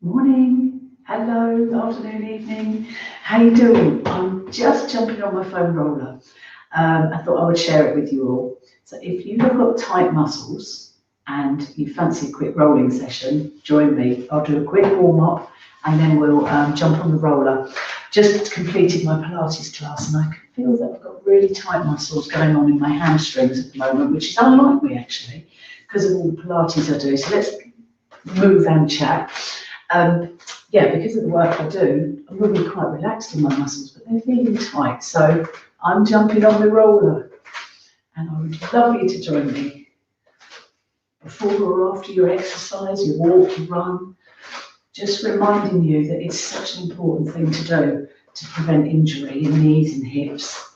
Morning, hello, afternoon, evening. How you doing? I'm just jumping on my foam roller. I thought I would share it with you all. So if you've got tight muscles and you fancy a quick rolling session, join me. I'll do a quick warm up and then we'll jump on the roller. Just completed my Pilates class and I can feel that I've got really tight muscles going on in my hamstrings at the moment, which is unlike me actually, because of all the Pilates I do. So let's move and chat. Yeah, because of the work I do, I'm really quite relaxed in my muscles, but they're feeling tight. So I'm jumping on the roller and I would love you to join me. Before or after your exercise, your walk, your run, just reminding you that it's such an important thing to do to prevent injury in knees and hips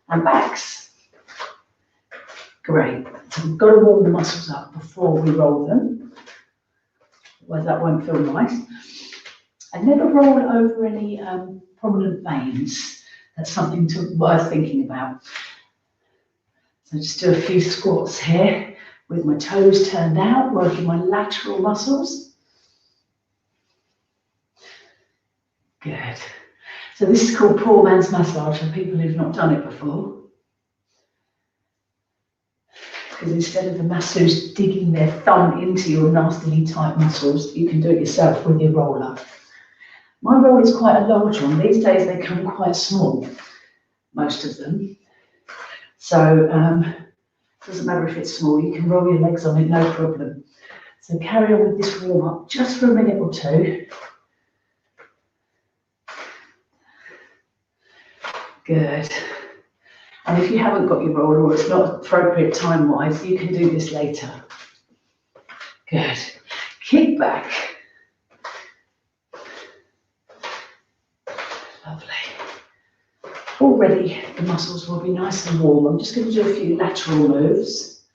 and backs. Great. So we've got to warm the muscles up before we roll them, otherwise that won't feel nice. And never roll over any prominent veins. That's something worth thinking about. So just do a few squats here with my toes turned out, working my lateral muscles. Good. So this is called poor man's massage for people who've not done it before. Because instead of the masseuse digging their thumb into your nastily tight muscles, you can do it yourself with your roller. My roll is quite a large one. These days they come quite small, most of them. So it doesn't matter if it's small, you can roll your legs on it, no problem. So carry on with this warm up just for a minute or two. Good. And if you haven't got your roller or it's not appropriate time-wise, you can do this later. Good. Kick back. Lovely. Already the muscles will be nice and warm. I'm just going to do a few lateral moves.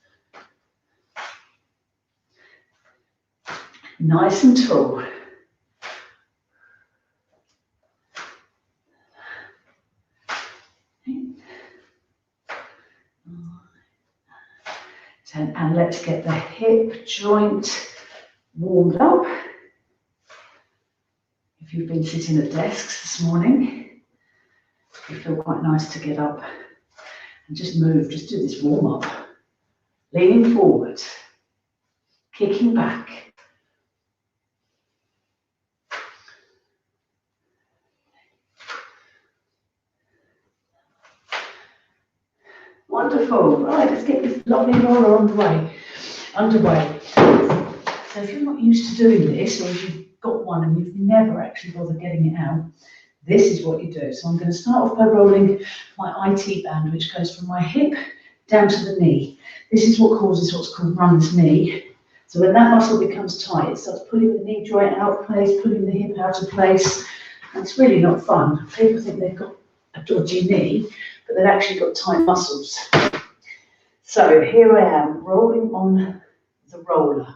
Nice and tall. And let's get the hip joint warmed up. If you've been sitting at desks this morning, it feel quite nice to get up and just move, just do this warm up. Leaning forward, kicking back. Wonderful. Right, let's get this lovely roller underway. So if you're not used to doing this, or if you've got one and you've never actually bothered getting it out, this is what you do. So I'm going to start off by rolling my IT band, which goes from my hip down to the knee. This is what causes what's called runner's knee. So when that muscle becomes tight, it starts pulling the knee joint out of place, pulling the hip out of place. And it's really not fun. People think they've got a dodgy knee, but they've actually got tight muscles. So here I am, rolling on the roller.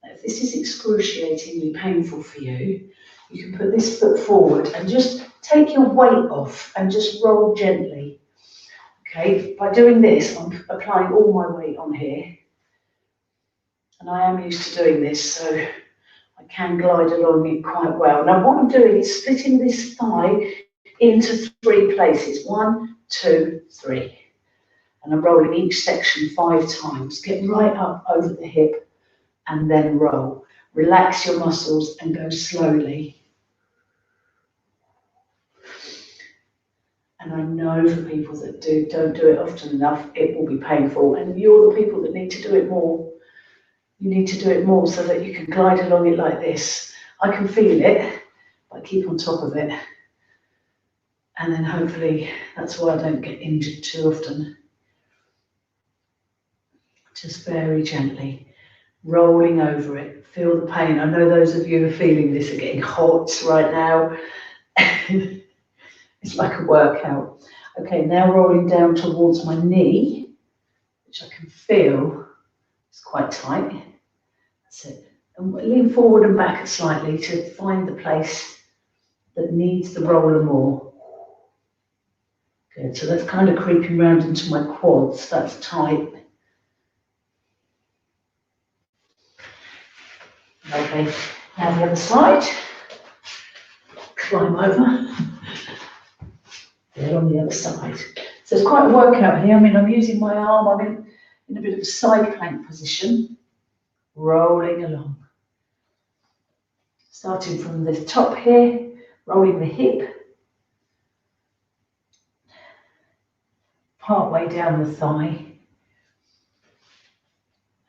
Now, if this is excruciatingly painful for you, you can put this foot forward and just take your weight off and just roll gently. Okay, by doing this, I'm applying all my weight on here. And I am used to doing this, so I can glide along it quite well. Now what I'm doing is splitting this thigh into 3 places. 1, 2, 3. And I'm rolling each section 5 times. Get right up over the hip and then roll. Relax your muscles and go slowly. And I know for people that don't do it often enough, it will be painful. And you're the people that need to do it more. You need to do it more so that you can glide along it like this. I can feel it, but I keep on top of it. And then hopefully that's why I don't get injured too often. Just very gently, rolling over it. Feel the pain. I know those of you who are feeling this are getting hot right now. It's like a workout. Okay, now rolling down towards my knee, which I can feel is quite tight. That's it. And lean forward and back slightly to find the place that needs the roller more. Good, so that's kind of creeping round into my quads. That's tight. Okay, Now the other side. Climb over. There on the other side. So it's quite a workout here. I mean, I'm using my arm. I'm in a bit of a side plank position, rolling along. Starting from the top here, rolling the hip, part way down the thigh,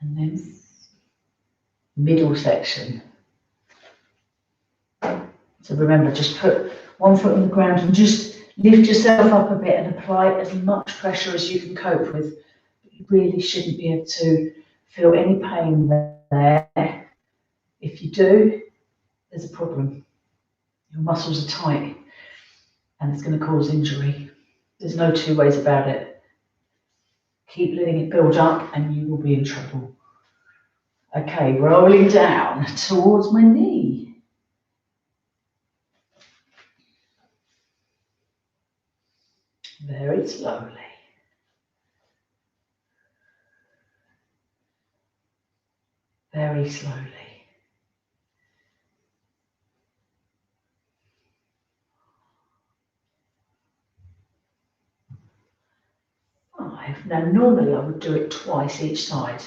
and then middle section. So remember, just put one foot on the ground and just lift yourself up a bit and apply as much pressure as you can cope with. You really shouldn't be able to feel any pain there. If you do, there's a problem. Your muscles are tight and it's going to cause injury. There's no two ways about it. Keep letting it build up and you will be in trouble. Okay, rolling down towards my knee. Very slowly. Very slowly. 5. Now normally I would do it twice each side,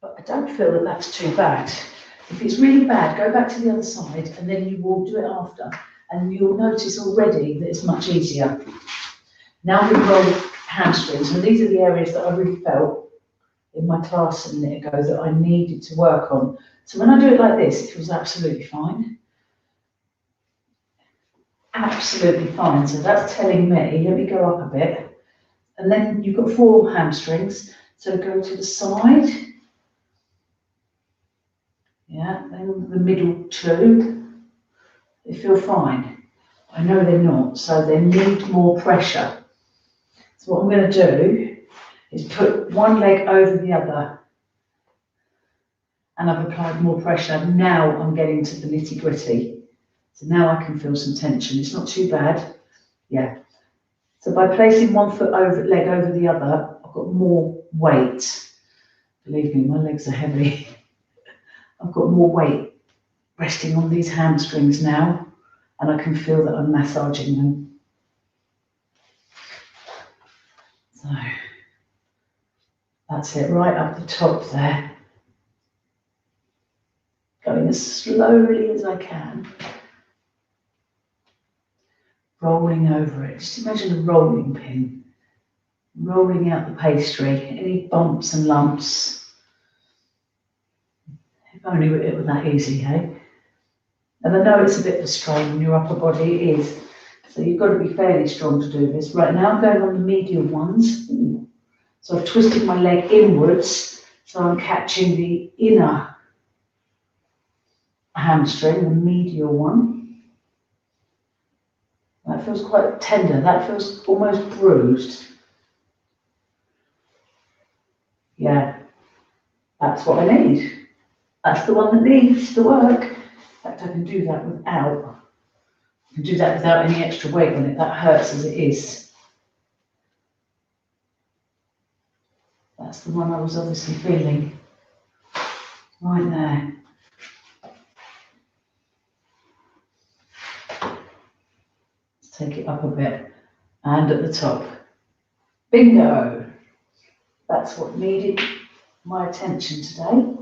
but I don't feel that that's too bad. If it's really bad, go back to the other side and then you will do it after, and you'll notice already that it's much easier. Now we roll hamstrings, and these are the areas that I really felt in my class a minute ago that I needed to work on. So when I do it like this, it feels absolutely fine. Absolutely fine. So that's telling me, let me go up a bit. And then you've got 4 hamstrings. So go to the side. Yeah, then the middle 2. They feel fine. I know they're not, so they need more pressure. So what I'm going to do is put one leg over the other. And I've applied more pressure. Now I'm getting to the nitty gritty. So now I can feel some tension. It's not too bad. Yeah. So by placing one leg over the other, I've got more weight. Believe me, my legs are heavy. I've got more weight resting on these hamstrings now, and I can feel that I'm massaging them. So that's it, right up the top there. Going as slowly as I can. Rolling over it. Just imagine a rolling pin. Rolling out the pastry. Any bumps and lumps. If only it were that easy, hey? And I know it's a bit of a strain on your upper body, it is. So you've got to be fairly strong to do this. Right now I'm going on the medial ones. Ooh. So I've twisted my leg inwards, so I'm catching the inner hamstring, the medial one. That feels quite tender, that feels almost bruised. Yeah, that's what I need. That's the one that needs to work. In fact, I can do that without. I can do that without any extra weight on it. That hurts as it is. That's the one I was obviously feeling. Right there. Let's take it up a bit. And at the top. Bingo! That's what needed my attention today.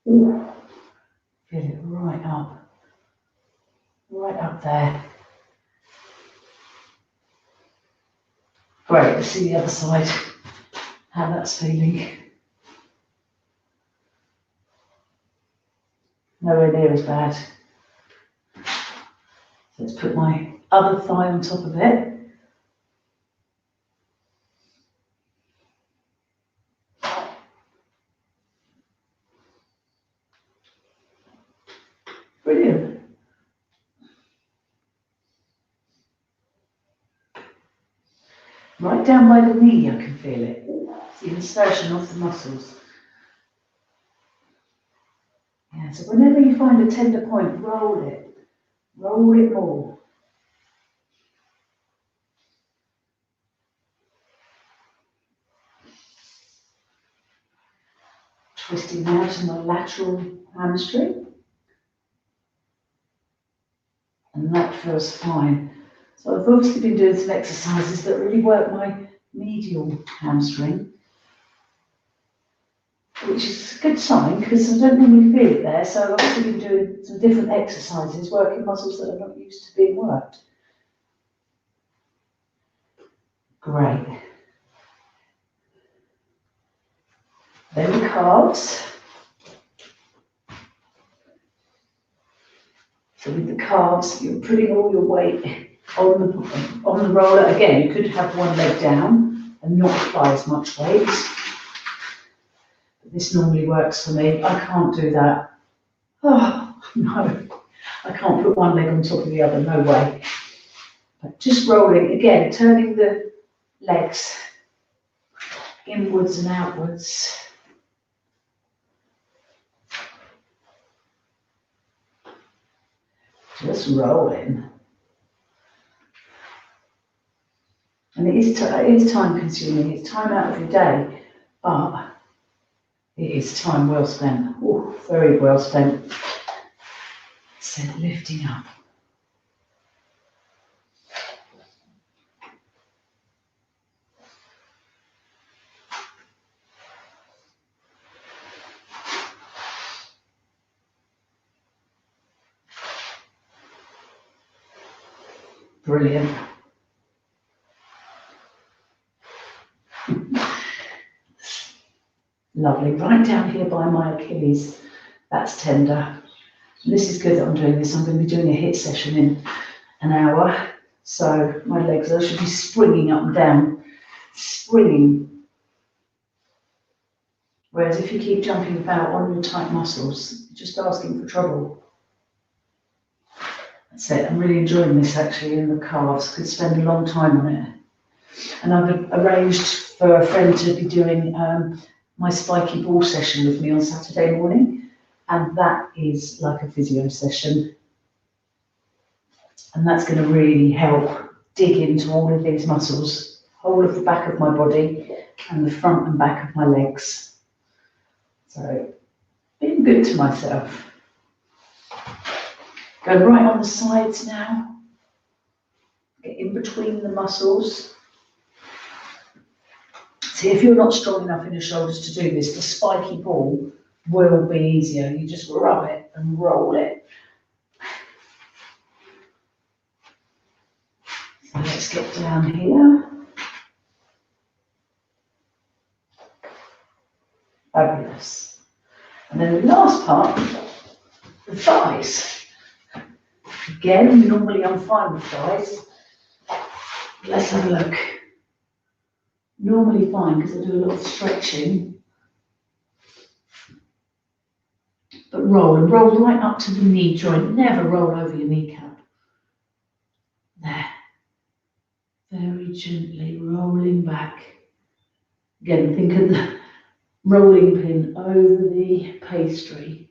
Ooh. Feel it right up there. Great, let's see the other side, how that's feeling. Nowhere near as bad. So let's put my other thigh on top of it. Brilliant. Right down by the knee, I can feel it. It's the insertion of the muscles. Yeah, so whenever you find a tender point, roll it. Roll it more. twisting now to my lateral hamstring. And that feels fine. So I've obviously been doing some exercises that really work my medial hamstring, which is a good sign because I don't normally feel it there. So I've obviously been doing some different exercises, working muscles that are not used to being worked. Great. Then the calves. So with the calves, you're putting all your weight on the roller. Again, you could have one leg down and not apply as much weight. But this normally works for me. I can't do that. Oh, no. I can't put one leg on top of the other, no way. But just rolling, again, turning the legs inwards and outwards. Just rolling. And it is time consuming, it's time out of your day, but it is time well spent. Oh, very well spent. So lifting up. Brilliant. Lovely. Right down here by my Achilles, that's tender. And this is good that I'm doing this. I'm going to be doing a HIIT session in an hour. So my legs, I should be springing up and down, springing. Whereas if you keep jumping about on your tight muscles, you're just asking for trouble. That's it. I'm really enjoying this actually in the calves. Could spend a long time on it. And I've arranged for a friend to be doing my spiky ball session with me on Saturday morning. And that is like a physio session. And that's going to really help dig into all of these muscles, whole of the back of my body and the front and back of my legs. So, being good to myself. Go right on the sides now. Get in between the muscles. See, if you're not strong enough in your shoulders to do this, the spiky ball will be easier. You just rub it and roll it. So let's get down here. Fabulous. And then the last part, the thighs. Again, normally I'm fine with thighs. Let's have a look. Normally fine because I do a lot of stretching. But roll, and roll right up to the knee joint. Never roll over your kneecap. There. Very gently rolling back. Again, think of the rolling pin over the pastry.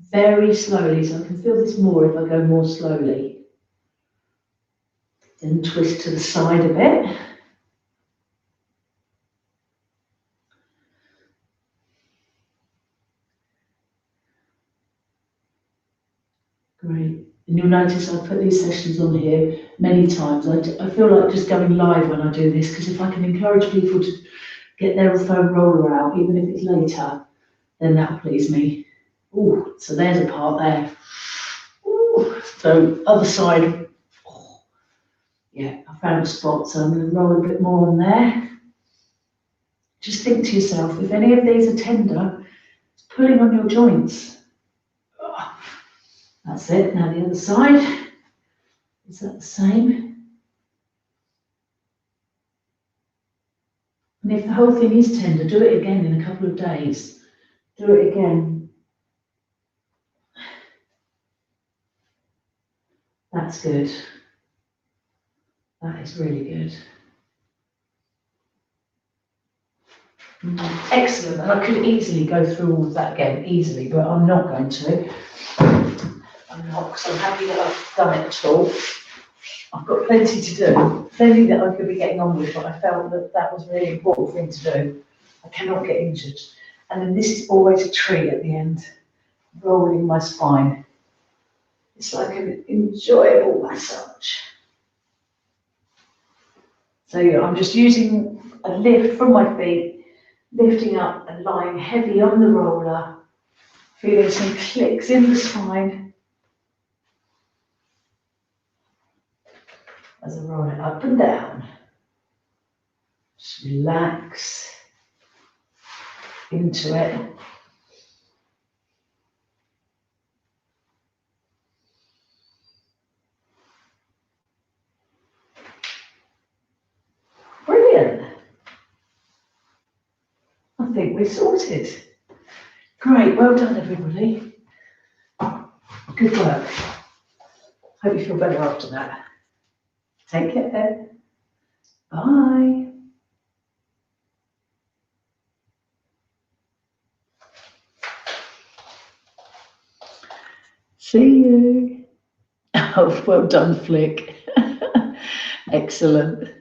Very slowly, so I can feel this more if I go more slowly. Then twist to the side a bit. Great. And you'll notice I put these sessions on here many times. I feel like just going live when I do this, because if I can encourage people to get their foam roller out, even if it's later, then that'll please me. Oh, so there's a part there. Ooh, so other side. Oh, yeah, I found a spot, so I'm going to roll a bit more on there. Just think to yourself, if any of these are tender, it's pulling on your joints. Oh, that's it. Now the other side. Is that the same? And if the whole thing is tender, do it again in a couple of days. Do it again. That's good. That is really good. Excellent. And I could easily go through all of that again, easily, but I'm not going to. I'm not, because I'm happy that I've done it all. I've got plenty to do, plenty that I could be getting on with, but I felt that that was really important thing to do. I cannot get injured. And then this is always a treat at the end, rolling my spine. It's like an enjoyable massage. So I'm just using a lift from my feet, lifting up and lying heavy on the roller, feeling some clicks in the spine as I roll it up and down. Just relax into it. Brilliant. I think we're sorted. Great, well done everybody. Good work. Hope you feel better after that. Take care. Bye. See you. Oh, well done, Flick. Excellent.